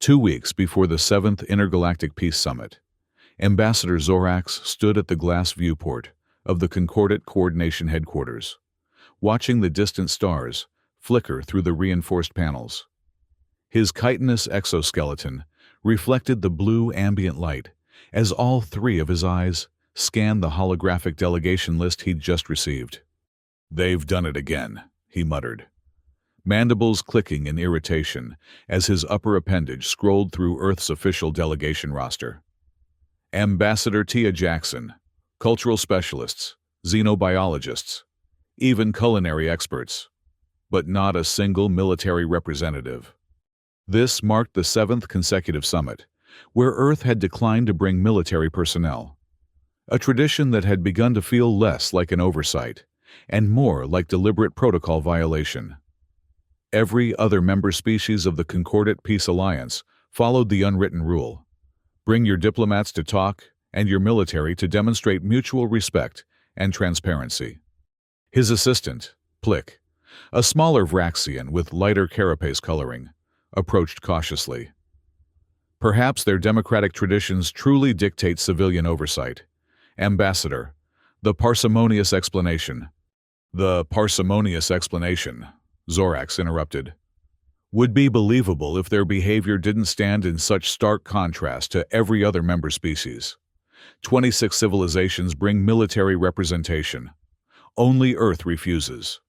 2 weeks before the 7th Intergalactic Peace Summit, Ambassador Zorax stood at the glass viewport of the Concordat Coordination Headquarters, watching the distant stars flicker through the reinforced panels. His chitinous exoskeleton reflected the blue ambient light as all three of his eyes scanned the holographic delegation list he'd just received. "They've done it again," he muttered, mandibles clicking in irritation as his upper appendage scrolled through Earth's official delegation roster. Ambassador Tia Jackson, cultural specialists, xenobiologists, even culinary experts, but not a single military representative. This marked the 7th consecutive summit, where Earth had declined to bring military personnel, a tradition that had begun to feel less like an oversight and more like deliberate protocol violation. Every other member species of the Concordat Peace Alliance followed the unwritten rule: bring your diplomats to talk and your military to demonstrate mutual respect and transparency. His assistant, Plick, a smaller Vraxian with lighter carapace coloring, approached cautiously. Perhaps their democratic traditions truly dictate civilian oversight. Ambassador, the parsimonious explanation. The parsimonious explanation, Zorax interrupted, would be believable if their behavior didn't stand in such stark contrast to every other member species. 26 civilizations bring military representation. Only Earth refuses.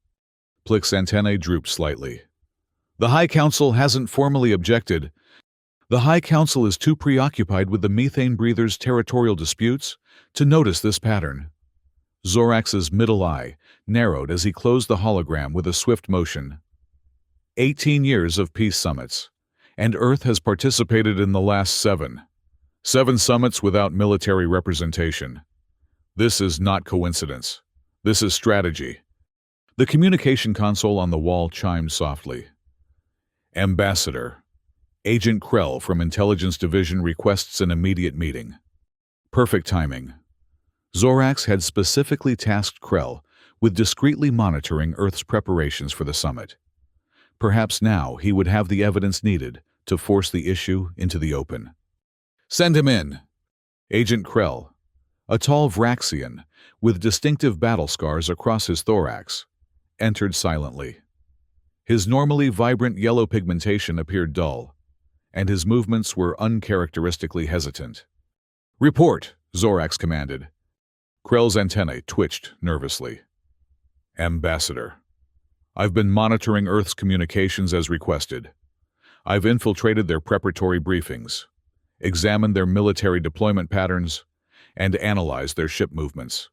Plick's antennae drooped slightly. The High Council hasn't formally objected. The High Council is too preoccupied with the methane breathers' territorial disputes to notice this pattern. Zorax's middle eye narrowed as he closed the hologram with a swift motion. 18 years of peace summits, and Earth has participated in the last 7. 7 summits without military representation. This is not coincidence. This is strategy. The communication console on the wall chimed softly. Ambassador, Agent Krell from Intelligence Division requests an immediate meeting. Perfect timing. Zorax had specifically tasked Krell with discreetly monitoring Earth's preparations for the summit. Perhaps now he would have the evidence needed to force the issue into the open. Send him in. Agent Krell, a tall Vraxian with distinctive battle scars across his thorax, entered silently. His normally vibrant yellow pigmentation appeared dull, and his movements were uncharacteristically hesitant. Report, Zorax commanded. Krell's antennae twitched nervously. Ambassador, I've been monitoring Earth's communications as requested. I've infiltrated their preparatory briefings, examined their military deployment patterns, and analyzed their ship movements.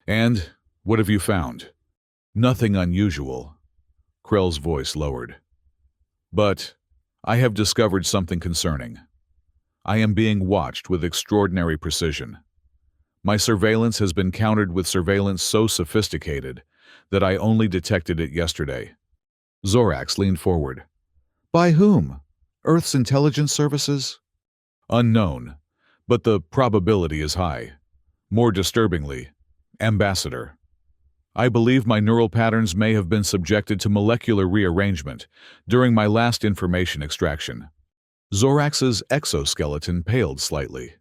And what have you found? Nothing unusual. Krell's voice lowered. But I have discovered something concerning. I am being watched with extraordinary precision. My surveillance has been countered with surveillance so sophisticated that I only detected it yesterday. Zorax leaned forward. By whom? Earth's intelligence services? Unknown, but the probability is high. More disturbingly, Ambassador, I believe my neural patterns may have been subjected to molecular rearrangement during my last information extraction. Zorax's exoskeleton paled slightly.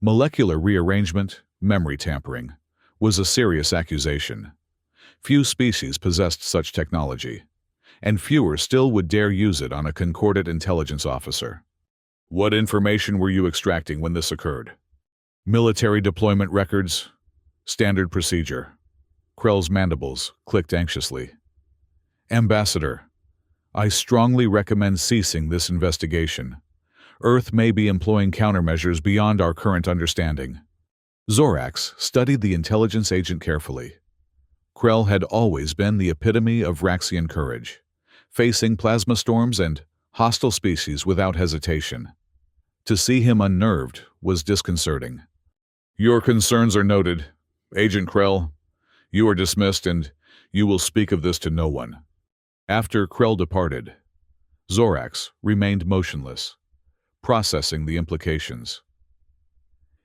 Molecular rearrangement, memory tampering, was a serious accusation. Few species possessed such technology, and fewer still would dare use it on a Concordat intelligence officer. What information were you extracting when this occurred? Military deployment records, standard procedure. Krell's mandibles clicked anxiously. Ambassador, I strongly recommend ceasing this investigation. Earth may be employing countermeasures beyond our current understanding. Zorax studied the intelligence agent carefully. Krell had always been the epitome of Vraxian courage, facing plasma storms and hostile species without hesitation. To see him unnerved was disconcerting. Your concerns are noted. Agent Krell, you are dismissed and you will speak of this to no one. After Krell departed, Zorax remained motionless, processing the implications.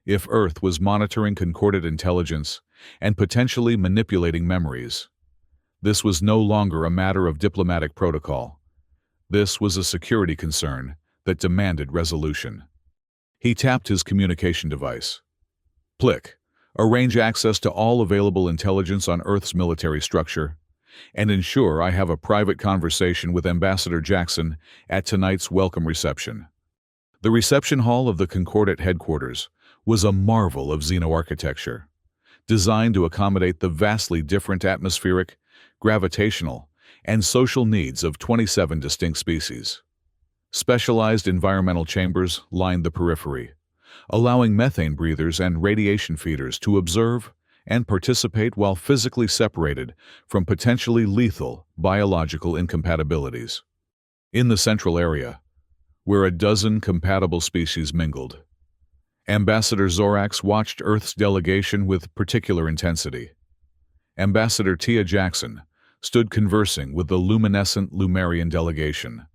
If Earth was monitoring Concordat intelligence and potentially manipulating memories, this was no longer a matter of diplomatic protocol. This was a security concern that demanded resolution. He tapped his communication device. Click. Arrange access to all available intelligence on Earth's military structure, and ensure I have a private conversation with Ambassador Jackson at tonight's welcome reception. The reception hall of the Concordat headquarters was a marvel of xenoarchitecture, designed to accommodate the vastly different atmospheric, gravitational, and social needs of 27 distinct species. Specialized environmental chambers lined the periphery, allowing methane breathers and radiation feeders to observe and participate while physically separated from potentially lethal biological incompatibilities. In the central area, where a dozen compatible species mingled, Ambassador Zorax watched Earth's delegation with particular intensity. Ambassador Tia Jackson stood conversing with the luminescent Lumerian delegation,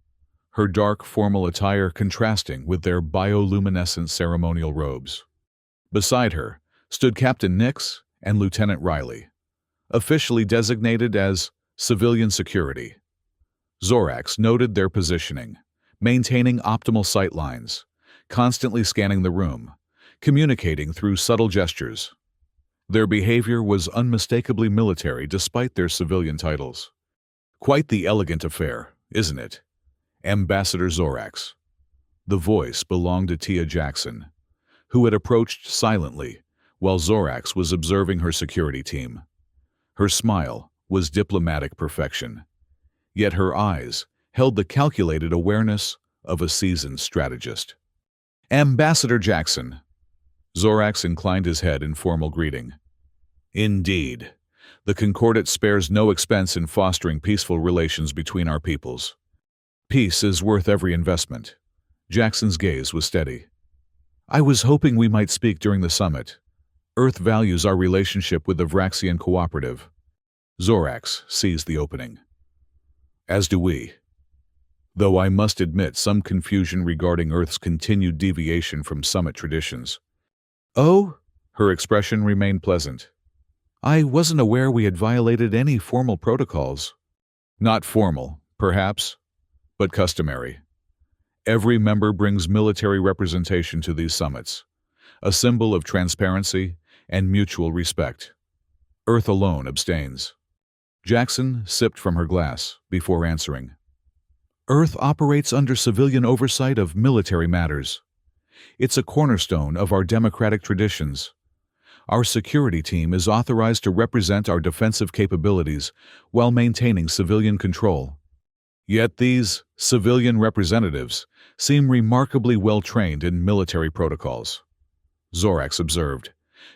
her dark formal attire contrasting with their bioluminescent ceremonial robes. Beside her stood Captain Nix and Lieutenant Riley, officially designated as civilian security. Zorax noted their positioning, maintaining optimal sight lines, constantly scanning the room, communicating through subtle gestures. Their behavior was unmistakably military despite their civilian titles. Quite the elegant affair, isn't it? Ambassador Zorax. The voice belonged to Tia Jackson, who had approached silently while Zorax was observing her security team. Her smile was diplomatic perfection, yet her eyes held the calculated awareness of a seasoned strategist. Ambassador Jackson. Zorax inclined his head in formal greeting. Indeed, the Concordat spares no expense in fostering peaceful relations between our peoples. Peace is worth every investment. Jackson's gaze was steady. I was hoping we might speak during the summit. Earth values our relationship with the Vraxian Cooperative. Zorax seized the opening. As do we. Though I must admit some confusion regarding Earth's continued deviation from summit traditions. Oh? Her expression remained pleasant. I wasn't aware we had violated any formal protocols. Not formal, perhaps, but customary. Every member brings military representation to these summits, a symbol of transparency and mutual respect. Earth alone abstains. Jackson sipped from her glass before answering. Earth operates under civilian oversight of military matters. It's a cornerstone of our democratic traditions. Our security team is authorized to represent our defensive capabilities while maintaining civilian control. Yet these civilian representatives seem remarkably well trained in military protocols, Zorax observed,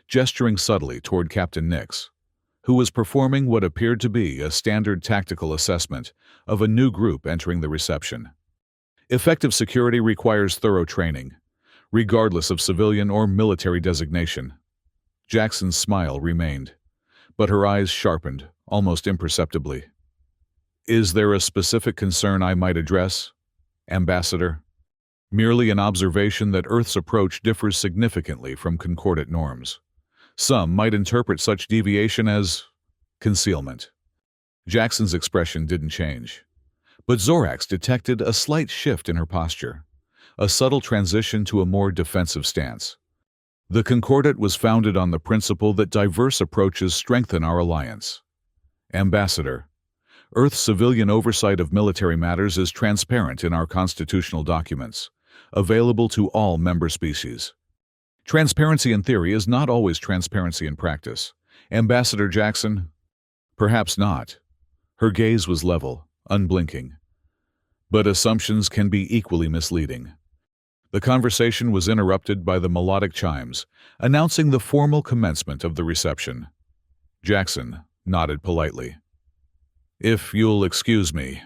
gesturing subtly toward Captain Nix, who was performing what appeared to be a standard tactical assessment of a new group entering the reception. Effective security requires thorough training, regardless of civilian or military designation. Jackson's smile remained, but her eyes sharpened almost imperceptibly. Is there a specific concern I might address, Ambassador? Merely an observation that Earth's approach differs significantly from Concordat norms. Some might interpret such deviation as concealment. Jackson's expression didn't change, but Zorax detected a slight shift in her posture, a subtle transition to a more defensive stance. The Concordat was founded on the principle that diverse approaches strengthen our alliance. Ambassador, Earth's civilian oversight of military matters is transparent in our constitutional documents, available to all member species. Transparency in theory is not always transparency in practice. Ambassador Jackson? Perhaps not. Her gaze was level, unblinking. But assumptions can be equally misleading. The conversation was interrupted by the melodic chimes, announcing the formal commencement of the reception. Jackson nodded politely. If you'll excuse me,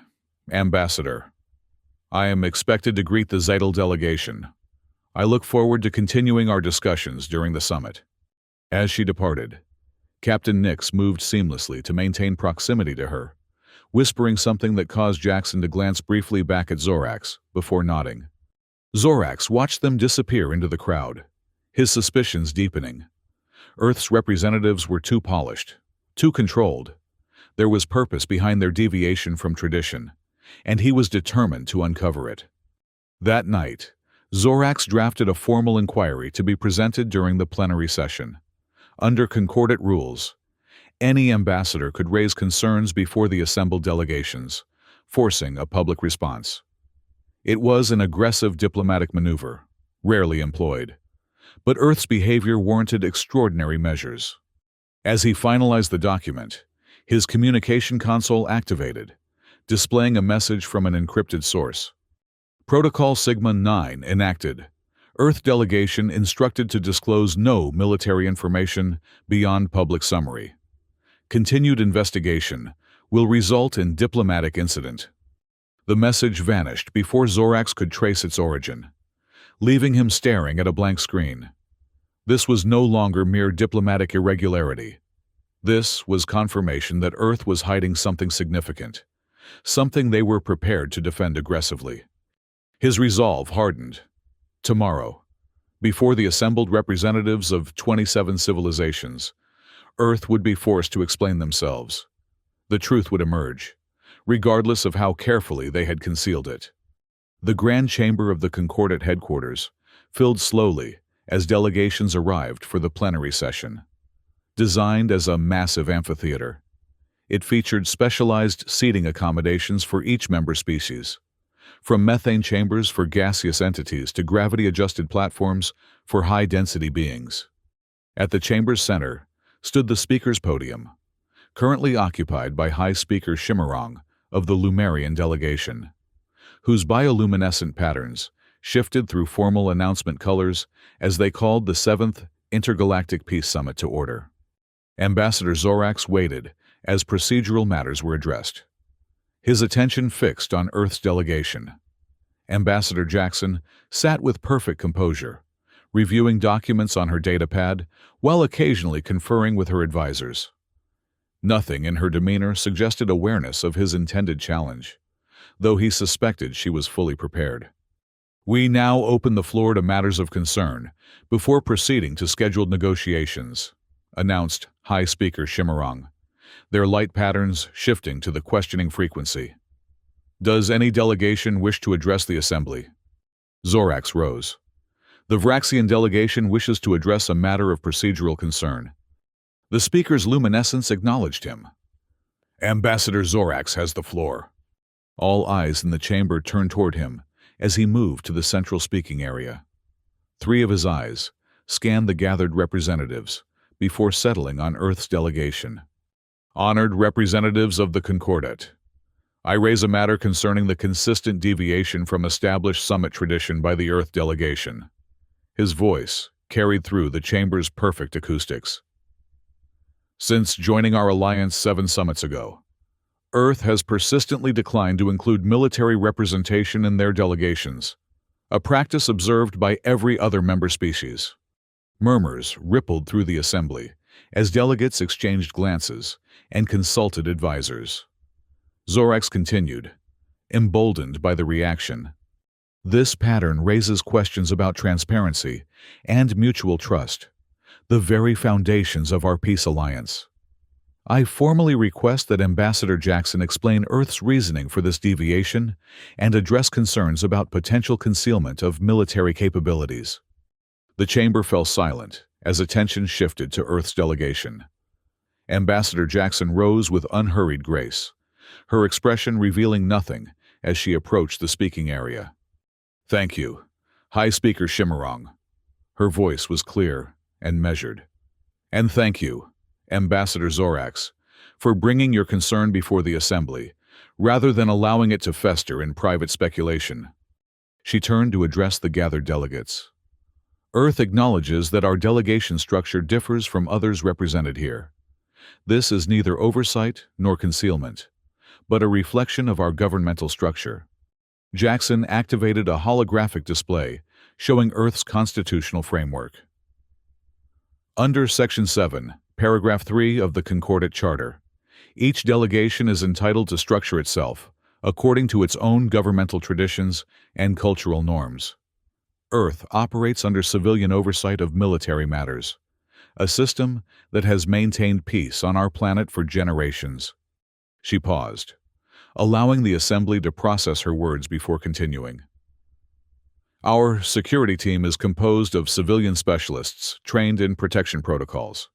Ambassador, I am expected to greet the Zeitel delegation. I look forward to continuing our discussions during the summit. As she departed, Captain Nix moved seamlessly to maintain proximity to her, whispering something that caused Jackson to glance briefly back at Zorax before nodding. Zorax watched them disappear into the crowd, his suspicions deepening. Earth's representatives were too polished, too controlled. There was purpose behind their deviation from tradition, and he was determined to uncover it. That night, Zorax drafted a formal inquiry to be presented during the plenary session. Under concordant rules, any ambassador could raise concerns before the assembled delegations, forcing a public response. It was an aggressive diplomatic maneuver, rarely employed, but Earth's behavior warranted extraordinary measures. As he finalized the document, his communication console activated, displaying a message from an encrypted source. Protocol Sigma 9 enacted. Earth delegation instructed to disclose no military information beyond public summary. Continued investigation will result in diplomatic incident. The message vanished before Zorax could trace its origin, leaving him staring at a blank screen. This was no longer mere diplomatic irregularity. This was confirmation that Earth was hiding something significant, something they were prepared to defend aggressively. His resolve hardened. Tomorrow, before the assembled representatives of 27 civilizations, Earth would be forced to explain themselves. The truth would emerge, regardless of how carefully they had concealed it. The grand chamber of the Concordat headquarters filled slowly as delegations arrived for the plenary session. Designed as a massive amphitheater, it featured specialized seating accommodations for each member species, from methane chambers for gaseous entities to gravity-adjusted platforms for high-density beings. At the chamber's center stood the speaker's podium, currently occupied by High Speaker Shimmerong of the Lumerian delegation, whose bioluminescent patterns shifted through formal announcement colors as they called the 7th Intergalactic Peace Summit to order. Ambassador Zorax waited as procedural matters were addressed, his attention fixed on Earth's delegation. Ambassador Jackson sat with perfect composure, reviewing documents on her datapad while occasionally conferring with her advisors. Nothing in her demeanor suggested awareness of his intended challenge, though he suspected she was fully prepared. We now open the floor to matters of concern before proceeding to scheduled negotiations, announced High Speaker Shimmerong, their light patterns shifting to the questioning frequency. Does any delegation wish to address the assembly? Zorax rose. The Vraxian delegation wishes to address a matter of procedural concern. The speaker's luminescence acknowledged him. Ambassador Zorax has the floor. All eyes in the chamber turned toward him as he moved to the central speaking area. 3 of his eyes scanned the gathered representatives before settling on Earth's delegation. Honored representatives of the Concordat, I raise a matter concerning the consistent deviation from established summit tradition by the Earth delegation. His voice carried through the chamber's perfect acoustics. Since joining our alliance 7 summits ago, Earth has persistently declined to include military representation in their delegations, a practice observed by every other member species. Murmurs rippled through the assembly as delegates exchanged glances and consulted advisors. Zorax continued, emboldened by the reaction. This pattern raises questions about transparency and mutual trust, the very foundations of our peace alliance. I formally request that Ambassador Jackson explain Earth's reasoning for this deviation and address concerns about potential concealment of military capabilities. The chamber fell silent as attention shifted to Earth's delegation. Ambassador Jackson rose with unhurried grace, her expression revealing nothing as she approached the speaking area. Thank you, High Speaker Shimmerong. Her voice was clear and measured. And thank you, Ambassador Zorax, for bringing your concern before the Assembly, rather than allowing it to fester in private speculation. She turned to address the gathered delegates. Earth acknowledges that our delegation structure differs from others represented here. This is neither oversight nor concealment, but a reflection of our governmental structure. Jackson activated a holographic display showing Earth's constitutional framework. Under Section 7, Paragraph 3 of the Concordat Charter, each delegation is entitled to structure itself according to its own governmental traditions and cultural norms. Earth operates under civilian oversight of military matters, a system that has maintained peace on our planet for generations. She paused, allowing the assembly to process her words before continuing. Our security team is composed of civilian specialists trained in protection protocols.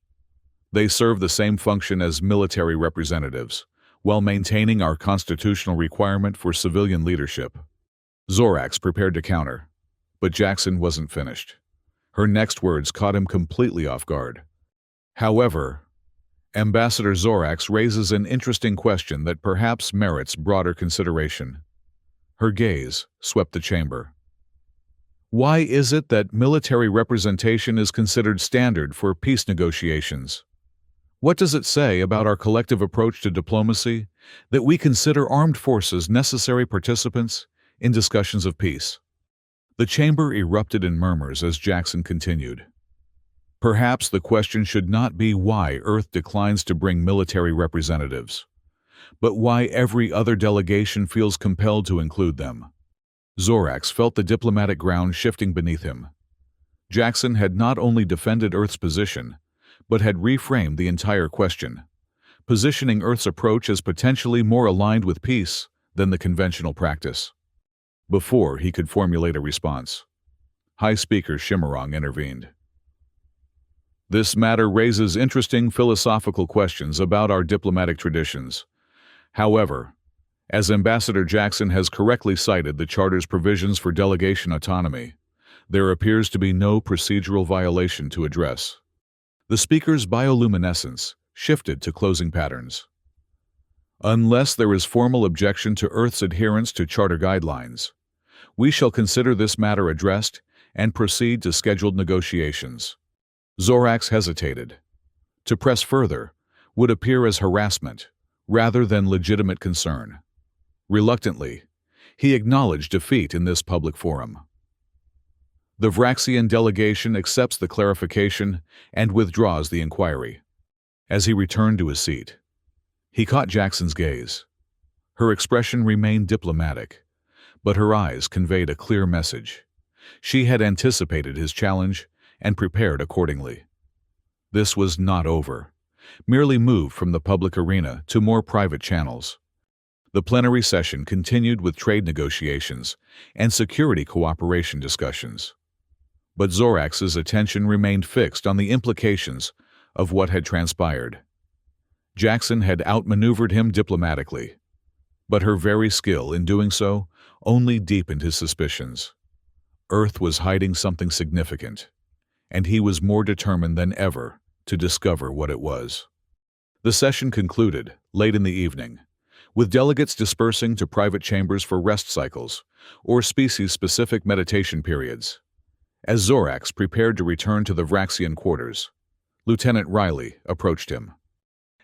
They serve the same function as military representatives, while maintaining our constitutional requirement for civilian leadership. Zorax prepared to counter, but Jackson wasn't finished. Her next words caught him completely off guard. However, Ambassador Zorax raises an interesting question that perhaps merits broader consideration. Her gaze swept the chamber. Why is it that military representation is considered standard for peace negotiations? What does it say about our collective approach to diplomacy that we consider armed forces necessary participants in discussions of peace? The chamber erupted in murmurs as Jackson continued. Perhaps the question should not be why Earth declines to bring military representatives, but why every other delegation feels compelled to include them. Zorax felt the diplomatic ground shifting beneath him. Jackson had not only defended Earth's position, but had reframed the entire question, positioning Earth's approach as potentially more aligned with peace than the conventional practice. Before he could formulate a response, High Speaker Shimmerong intervened. This matter raises interesting philosophical questions about our diplomatic traditions. However, as Ambassador Jackson has correctly cited the Charter's provisions for delegation autonomy, there appears to be no procedural violation to address. The speaker's bioluminescence shifted to closing patterns. Unless there is formal objection to Earth's adherence to Charter guidelines, we shall consider this matter addressed and proceed to scheduled negotiations. Zorax hesitated. To press further would appear as harassment rather than legitimate concern. Reluctantly, he acknowledged defeat in this public forum. The Vraxian delegation accepts the clarification and withdraws the inquiry. As he returned to his seat, he caught Jackson's gaze. Her expression remained diplomatic, but her eyes conveyed a clear message. She had anticipated his challenge and prepared accordingly. This was not over, merely moved from the public arena to more private channels. The plenary session continued with trade negotiations and security cooperation discussions. But Zorax's attention remained fixed on the implications of what had transpired. Jackson had outmaneuvered him diplomatically, but her very skill in doing so only deepened his suspicions. Earth was hiding something significant, and he was more determined than ever to discover what it was. The session concluded late in the evening, with delegates dispersing to private chambers for rest cycles or species-specific meditation periods. As Zorax prepared to return to the Vraxian quarters, Lieutenant Riley approached him.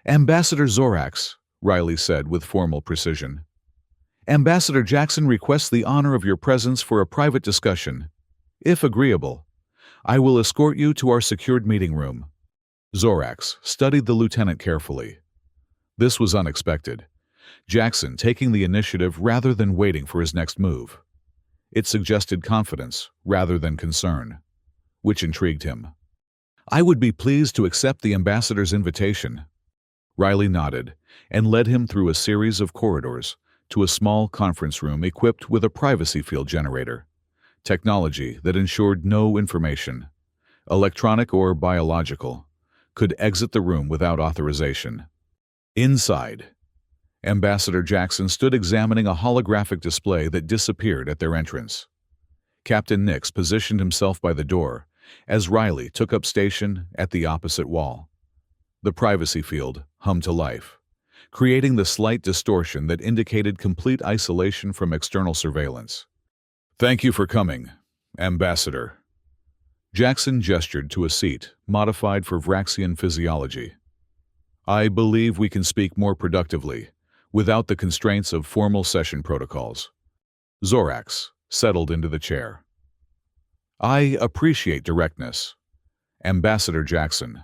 "Ambassador Zorax," Riley said with formal precision, "Ambassador Jackson requests the honor of your presence for a private discussion. If agreeable, I will escort you to our secured meeting room." Zorax studied the lieutenant carefully. This was unexpected, Jackson taking the initiative rather than waiting for his next move. It suggested confidence rather than concern, which intrigued him. "I would be pleased to accept the ambassador's invitation." Riley nodded and led him through a series of corridors to a small conference room equipped with a privacy field generator, technology that ensured no information, electronic or biological, could exit the room without authorization. Inside, Ambassador Jackson stood examining a holographic display that disappeared at their entrance. Captain Nix positioned himself by the door as Riley took up station at the opposite wall. The privacy field hummed to life, creating the slight distortion that indicated complete isolation from external surveillance. "Thank you for coming, Ambassador." Jackson gestured to a seat modified for Vraxian physiology. "I believe we can speak more productively without the constraints of formal session protocols." Zorax settled into the chair. "I appreciate directness. Ambassador Jackson,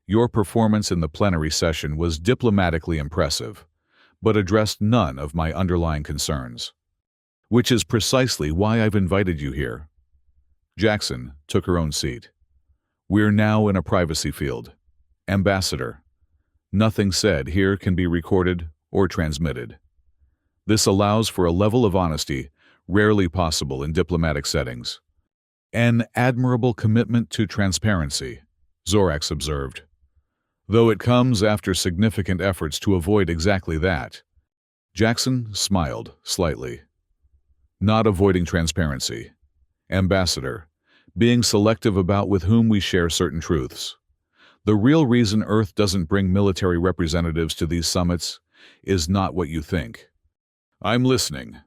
your performance in the plenary session was diplomatically impressive, but addressed none of my underlying concerns. Which is precisely why I've invited you here." Jackson took her own seat. "We're now in a privacy field. Ambassador, nothing said here can be recorded or transmitted. This allows for a level of honesty rarely possible in diplomatic settings. An admirable commitment to transparency, Zorax observed, though it comes after significant efforts to avoid exactly that. Jackson smiled slightly. Not avoiding transparency, Ambassador, being selective about with whom we share certain truths. The real reason Earth doesn't bring military representatives to these summits is not what you think. I'm listening.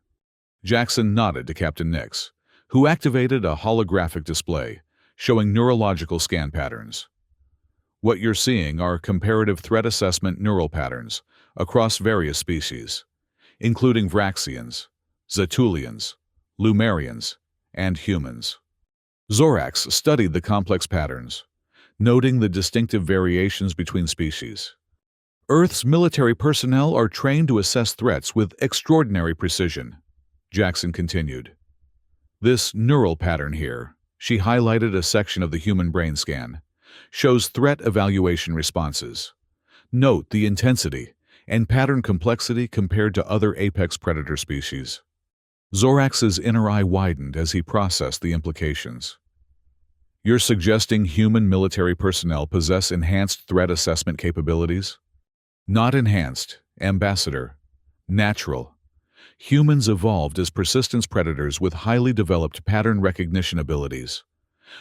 Jackson nodded to Captain Nix, who activated a holographic display showing neurological scan patterns. What you're seeing are comparative threat assessment neural patterns across various species, including Vraxians, Zetulians, Lumerians, and humans. Zorax studied the complex patterns, noting the distinctive variations between species. Earth's military personnel are trained to assess threats with extraordinary precision, Jackson continued. This neural pattern here, she highlighted a section of the human brain scan, shows threat evaluation responses. Note the intensity and pattern complexity compared to other apex predator species. Zorax's inner eye widened as he processed the implications. You're suggesting human military personnel possess enhanced threat assessment capabilities? Not enhanced, Ambassador. Natural. Humans evolved as persistence predators with highly developed pattern recognition abilities.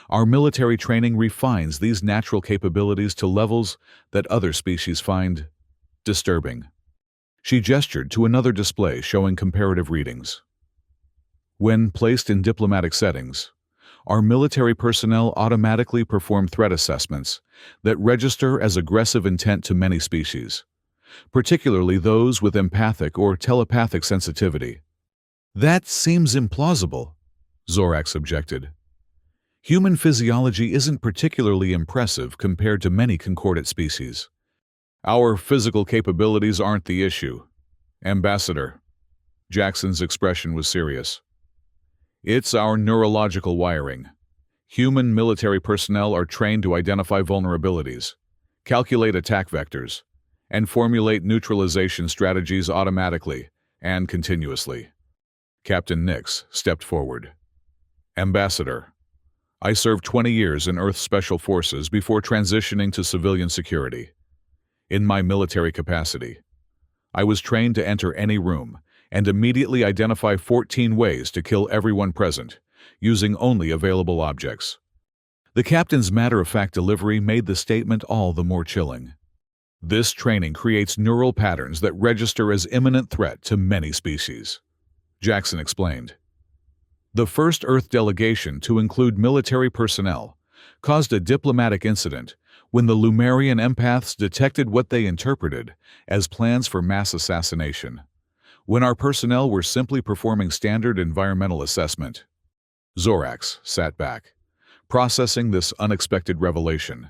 Our military training refines these natural capabilities to levels that other species find disturbing. She gestured to another display showing comparative readings. When placed in diplomatic settings, our military personnel automatically perform threat assessments that register as aggressive intent to many species, particularly those with empathic or telepathic sensitivity. That seems implausible, Zorax objected. Human physiology isn't particularly impressive compared to many concordate species. Our physical capabilities aren't the issue, Ambassador. Jackson's expression was serious. It's our neurological wiring. Human military personnel are trained to identify vulnerabilities, calculate attack vectors, and formulate neutralization strategies automatically and continuously. Captain Nix stepped forward. Ambassador, I served 20 years in Earth Special Forces before transitioning to civilian security. In my military capacity, I was trained to enter any room and immediately identify 14 ways to kill everyone present, using only available objects. The captain's matter-of-fact delivery made the statement all the more chilling. This training creates neural patterns that register as imminent threat to many species, Jackson explained. The first Earth delegation to include military personnel caused a diplomatic incident when the Lumerian empaths detected what they interpreted as plans for mass assassination, when our personnel were simply performing standard environmental assessment. Zorax sat back, processing this unexpected revelation.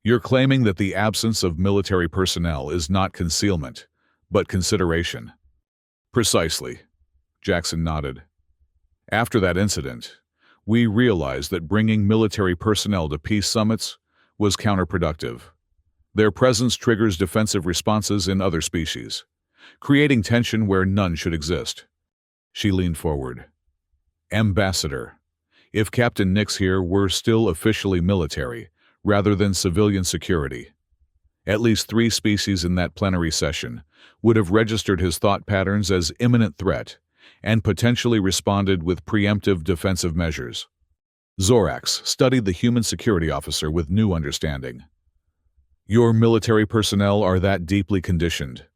You're claiming that the absence of military personnel is not concealment, but consideration. Precisely, Jackson nodded. After that incident, we realized that bringing military personnel to peace summits was counterproductive. Their presence triggers defensive responses in other species, creating tension where none should exist. She leaned forward. Ambassador, if Captain Nix here were still officially military, rather than civilian security, at least 3 species in that plenary session would have registered his thought patterns as imminent threat and potentially responded with preemptive defensive measures. Zorax studied the human security officer with new understanding. Your military personnel are that deeply conditioned.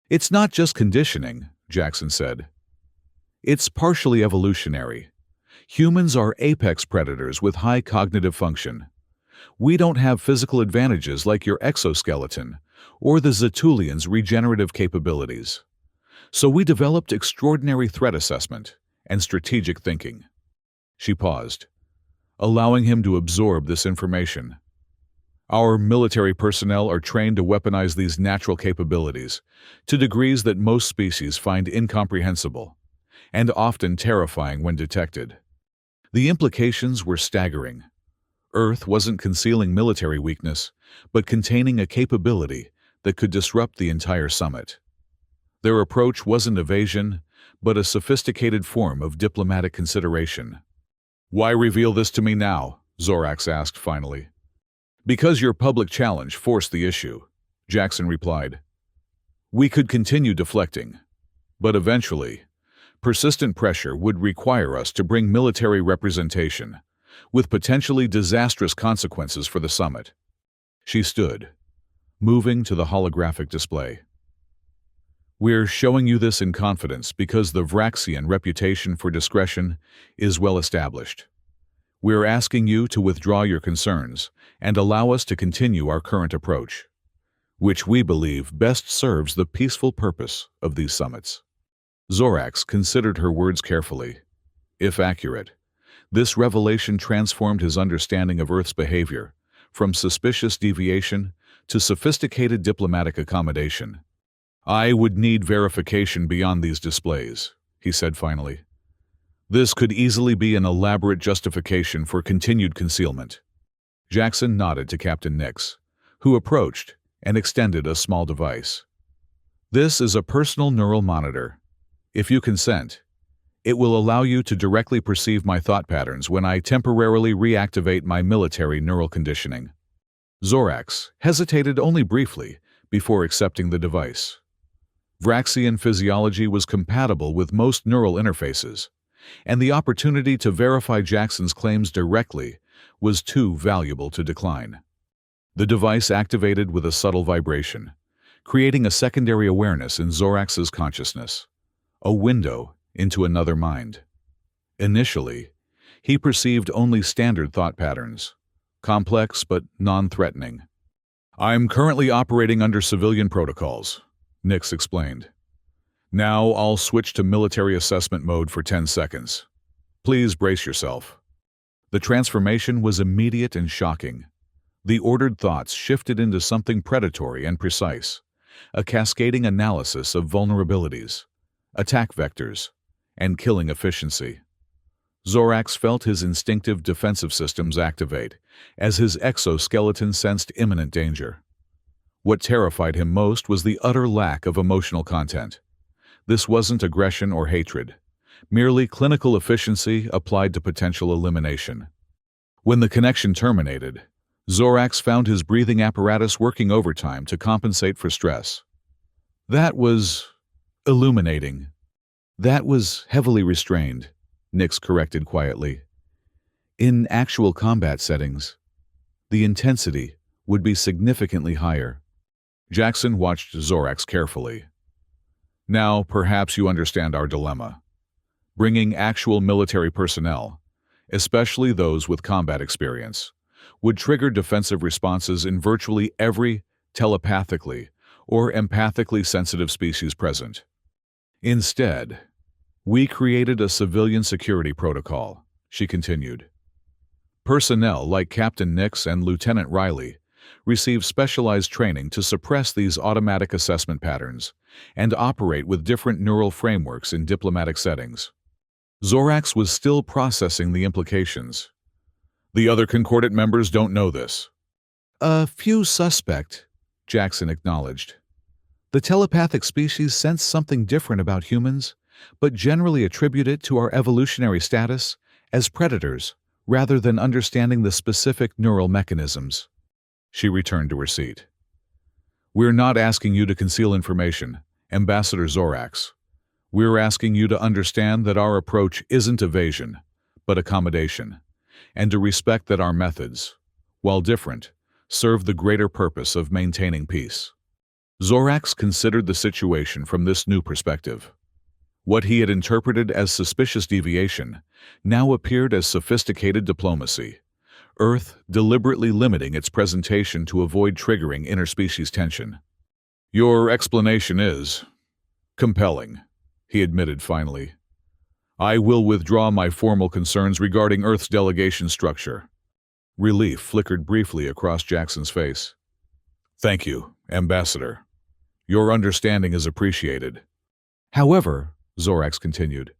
It's not just conditioning, Jackson said. It's partially evolutionary. Humans are apex predators with high cognitive function. We don't have physical advantages like your exoskeleton or the Zetulians' regenerative capabilities. So we developed extraordinary threat assessment and strategic thinking. She paused, allowing him to absorb this information. Our military personnel are trained to weaponize these natural capabilities to degrees that most species find incomprehensible and often terrifying when detected. The implications were staggering. Earth wasn't concealing military weakness, but containing a capability that could disrupt the entire summit. Their approach wasn't evasion, but a sophisticated form of diplomatic consideration. "Why reveal this to me now?" Zorax asked finally. "Because your public challenge forced the issue," Jackson replied. "We could continue deflecting, but eventually, persistent pressure would require us to bring military representation, with potentially disastrous consequences for the summit." She stood, moving to the holographic display. "We're showing you this in confidence because the Vraxian reputation for discretion is well established. We're asking you to withdraw your concerns and allow us to continue our current approach, which we believe best serves the peaceful purpose of these summits." Zorax considered her words carefully. If accurate, this revelation transformed his understanding of Earth's behavior, from suspicious deviation to sophisticated diplomatic accommodation. "I would need verification beyond these displays," he said finally. "This could easily be an elaborate justification for continued concealment." Jackson nodded to Captain Nix, who approached and extended a small device. "This is a personal neural monitor. If you consent, it will allow you to directly perceive my thought patterns when I temporarily reactivate my military neural conditioning." Zorax hesitated only briefly before accepting the device. Vraxian physiology was compatible with most neural interfaces, and the opportunity to verify Jackson's claims directly was too valuable to decline. The device activated with a subtle vibration, creating a secondary awareness in Zorax's consciousness, a window into another mind. Initially, he perceived only standard thought patterns, complex but non-threatening. "I'm currently operating under civilian protocols," Nix explained. "Now I'll switch to military assessment mode for 10 seconds. Please brace yourself." The transformation was immediate and shocking. The ordered thoughts shifted into something predatory and precise, a cascading analysis of vulnerabilities, attack vectors, and killing efficiency. Zorax felt his instinctive defensive systems activate as his exoskeleton sensed imminent danger. What terrified him most was the utter lack of emotional content. This wasn't aggression or hatred, merely clinical efficiency applied to potential elimination. When the connection terminated, Zorax found his breathing apparatus working overtime to compensate for stress. That was illuminating. "That was heavily restrained," Nix corrected quietly. "In actual combat settings, the intensity would be significantly higher." Jackson watched Zorax carefully. "Now, perhaps you understand our dilemma. Bringing actual military personnel, especially those with combat experience, would trigger defensive responses in virtually every telepathically or empathically sensitive species present. Instead, we created a civilian security protocol," she continued. "Personnel like Captain Nix and Lieutenant Riley receive specialized training to suppress these automatic assessment patterns and operate with different neural frameworks in diplomatic settings." Zorax was still processing the implications. "The other Concordant members don't know this." "A few suspect," Jackson acknowledged. "The telepathic species sense something different about humans, but generally attribute it to our evolutionary status as predators rather than understanding the specific neural mechanisms." She returned to her seat. "We're not asking you to conceal information, Ambassador Zorax. We're asking you to understand that our approach isn't evasion, but accommodation, and to respect that our methods, while different, serve the greater purpose of maintaining peace." Zorax considered the situation from this new perspective. What he had interpreted as suspicious deviation now appeared as sophisticated diplomacy, Earth deliberately limiting its presentation to avoid triggering interspecies tension. "Your explanation is compelling," he admitted finally. "I will withdraw my formal concerns regarding Earth's delegation structure." Relief flickered briefly across Jackson's face. "Thank you, Ambassador. Your understanding is appreciated." "However," Zorax continued,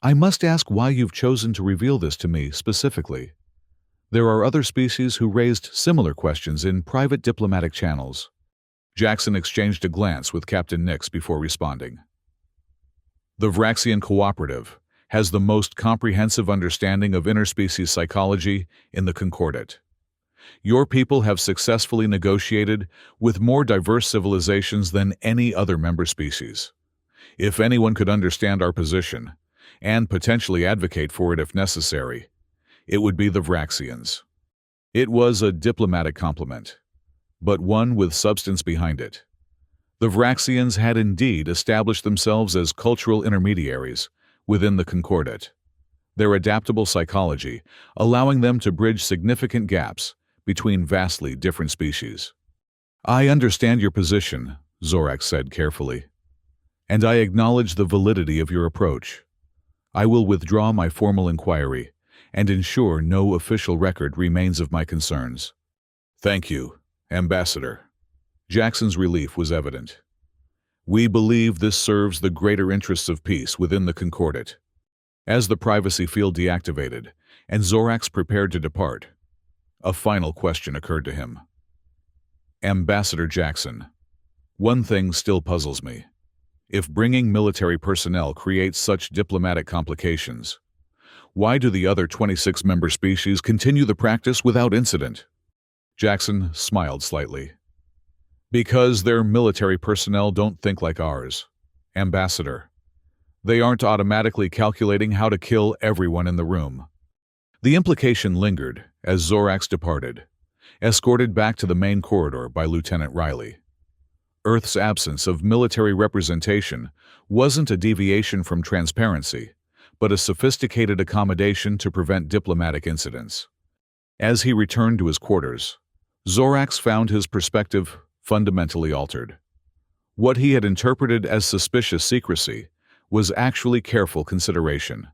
"I must ask why you've chosen to reveal this to me specifically. There are other species who raised similar questions in private diplomatic channels." Jackson exchanged a glance with Captain Nix before responding. The Vraxian Cooperative has the most comprehensive understanding of interspecies psychology in the Concordat. Your people have successfully negotiated with more diverse civilizations than any other member species. If anyone could understand our position, and potentially advocate for it if necessary, it would be the Vraxians. It was a diplomatic compliment, but one with substance behind it. The Vraxians had indeed established themselves as cultural intermediaries within the Concordat, their adaptable psychology allowing them to bridge significant gaps between vastly different species. "I understand your position," Zorax said carefully, "and I acknowledge the validity of your approach. I will withdraw my formal inquiry and ensure no official record remains of my concerns." "Thank you, Ambassador." Jackson's relief was evident. "We believe this serves the greater interests of peace within the Concordat." As the privacy field deactivated and Zorax prepared to depart, a final question occurred to him. "Ambassador Jackson, one thing still puzzles me. If bringing military personnel creates such diplomatic complications, why do the other 26 member species continue the practice without incident?" Jackson smiled slightly. "Because their military personnel don't think like ours, Ambassador. They aren't automatically calculating how to kill everyone in the room." The implication lingered as Zorax departed, escorted back to the main corridor by Lieutenant Riley. Earth's absence of military representation wasn't a deviation from transparency, but a sophisticated accommodation to prevent diplomatic incidents. As he returned to his quarters, Zorax found his perspective fundamentally altered. What he had interpreted as suspicious secrecy was actually careful consideration.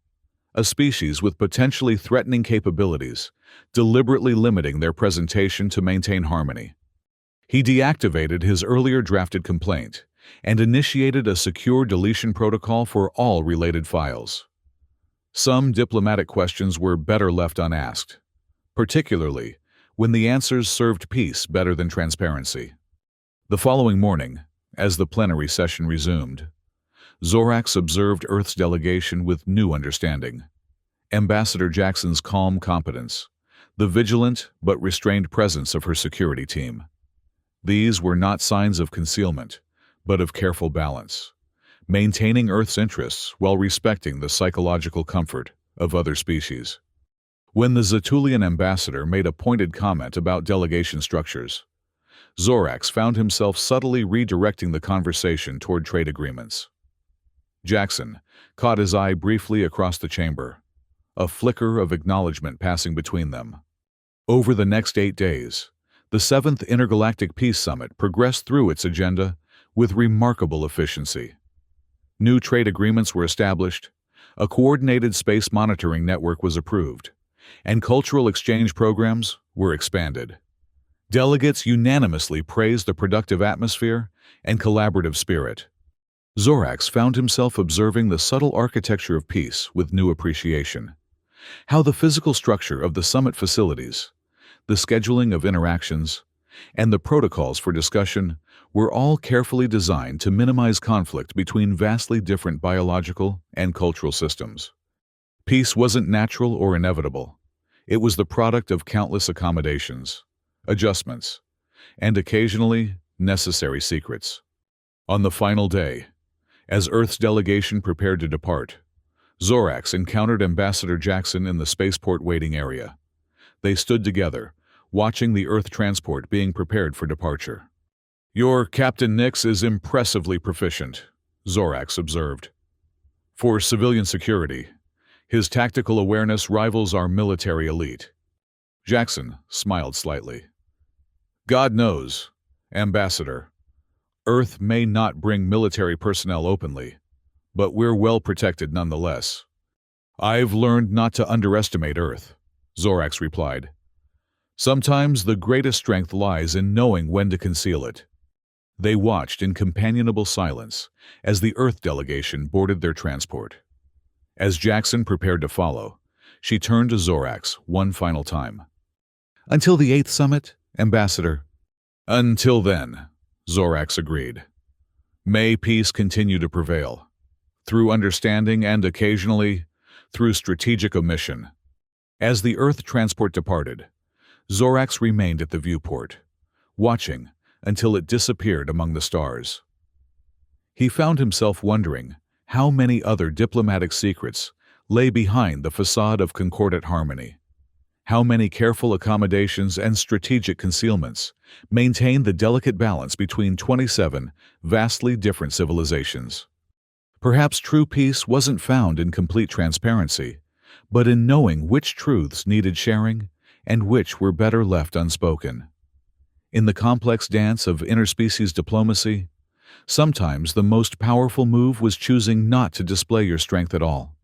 A species with potentially threatening capabilities, deliberately limiting their presentation to maintain harmony. He deactivated his earlier drafted complaint and initiated a secure deletion protocol for all related files. Some diplomatic questions were better left unasked, particularly when the answers served peace better than transparency. The following morning, as the plenary session resumed, Zorax observed Earth's delegation with new understanding. Ambassador Jackson's calm competence, the vigilant but restrained presence of her security team. These were not signs of concealment, but of careful balance, maintaining Earth's interests while respecting the psychological comfort of other species. When the Zetulian ambassador made a pointed comment about delegation structures, Zorax found himself subtly redirecting the conversation toward trade agreements. Jackson caught his eye briefly across the chamber, a flicker of acknowledgement passing between them. Over the next 8 days, the 7th Intergalactic Peace Summit progressed through its agenda with remarkable efficiency. New trade agreements were established, a coordinated space monitoring network was approved, and cultural exchange programs were expanded. Delegates unanimously praised the productive atmosphere and collaborative spirit. Zorax found himself observing the subtle architecture of peace with new appreciation. How the physical structure of the summit facilities, the scheduling of interactions, and the protocols for discussion were all carefully designed to minimize conflict between vastly different biological and cultural systems. Peace wasn't natural or inevitable. It was the product of countless accommodations, adjustments, and occasionally necessary secrets. On the final day, as Earth's delegation prepared to depart, Zorax encountered Ambassador Jackson in the spaceport waiting area. They stood together, watching the Earth transport being prepared for departure. "Your Captain Nix is impressively proficient," Zorax observed. "For civilian security, his tactical awareness rivals our military elite." Jackson smiled slightly. "God knows, Ambassador, Earth may not bring military personnel openly, but we're well protected nonetheless." "I've learned not to underestimate Earth," Zorax replied. "Sometimes the greatest strength lies in knowing when to conceal it." They watched in companionable silence as the Earth delegation boarded their transport. As Jackson prepared to follow, she turned to Zorax one final time. "Until the 8th summit, Ambassador." "Until then," Zorax agreed. "May peace continue to prevail." through understanding, and occasionally, through strategic omission. As the Earth transport departed, Zorax remained at the viewport, watching until it disappeared among the stars. He found himself wondering how many other diplomatic secrets lay behind the facade of concordant harmony. How many careful accommodations and strategic concealments maintained the delicate balance between 27 vastly different civilizations. Perhaps true peace wasn't found in complete transparency, but in knowing which truths needed sharing and which were better left unspoken. In the complex dance of interspecies diplomacy, sometimes the most powerful move was choosing not to display your strength at all.